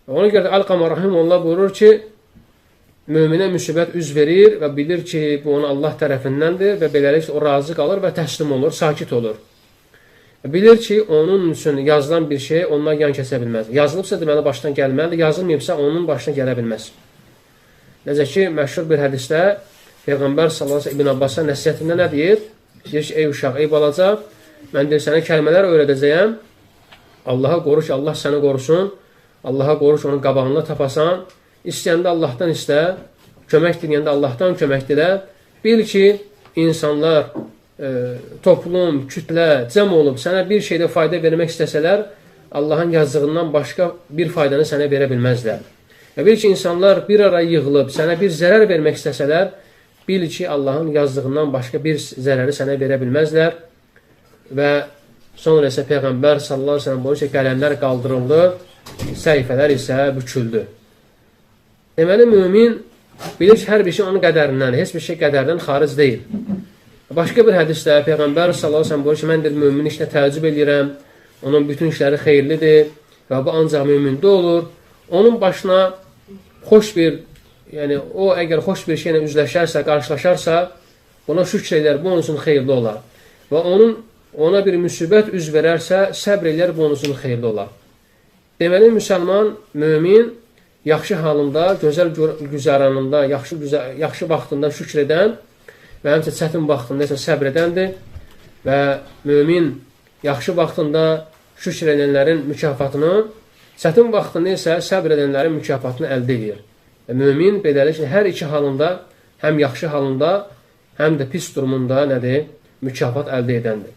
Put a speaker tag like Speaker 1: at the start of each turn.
Speaker 1: Ona görə də Alqama rahimehullah buyurur ki, möminə müsibət üz verir və bilir ki, bu onun Allah tərəfindəndir və beləliklə o razı qalır və təslim olur, sakit olur. Bilir ki, onun üçün yazılan bir şey ondan yan kəsə bilməz. Yazılıbsa deməli başdan gəlməlidir, yazılmayıbsa onun başına gələ bilməz. Necə ki, məşhur bir hədisdə Peyğəmbər sallallahu əleyhi və səlləm İbn Abbasa nəsihətində nə deyir? Deyir ki, ey uşaq, ey balaca, mən deyir, sənə kəlmələr öyrədəcəyəm. Allaha qoruş, Allah səni qorusun. Allaha qoruş, onun qabağında tapasan. İstəyəndə Allahdan istə, kömək diləyəndə Allahdan kömək dilə. Bil ki, insanlar, toplum, kütlə, cəm olub sənə bir şeydə fayda vermək istəsələr, Allahın yazdığından başqa bir faydanı sənə verə bilməzlər. Və bil ki, insanlar bir ara yığılıb sənə bir zərər vermək istəsələr, bil ki, Allahın yazdığından başqa bir zərəri sənə verə bilməzlər. Və sonra isə Peyğəmbər sallallahu əleyhi və səlləm buyurur ki, qələmlər qaldırıldı, səhifələr isə büküldü. Deməli, mümin bilir ki, hər bir şey onun qədərindən, heç bir şey qədərdən xaric deyil. Başqa bir hədisdə Peyğəmbər sallallahu əleyhi və səlləm buyurur ki, mən də mömin işlə təəccüb edirəm, onun bütün işləri xeyirlidir və bu ancaq mümində olur. Onun başına xoş bir, yəni o əgər xoş bir şeylə üzləşərsə, qarşılaşarsa, buna şükr edər, bu onun üçün xeyirli olar. Və ona bir müsibət üz verərsə, səbr edər, bu onun üçün xeyirli olar. Deməli, müsəlman, mömin, yaxşı halında, gözəl güzəranında, yaxşı vaxtında şükr edən və həmçə çətin vaxtında isə səbr edəndir. Və mömin yaxşı vaxtında şükr edənlərin mükafatını, çətin vaxtında isə səbr edənlərin mükafatını əldə edir. Və mömin beləliklə hər iki halında, həm yaxşı halında, həm də pis durumunda nədir? Mükafat əldə edəndir.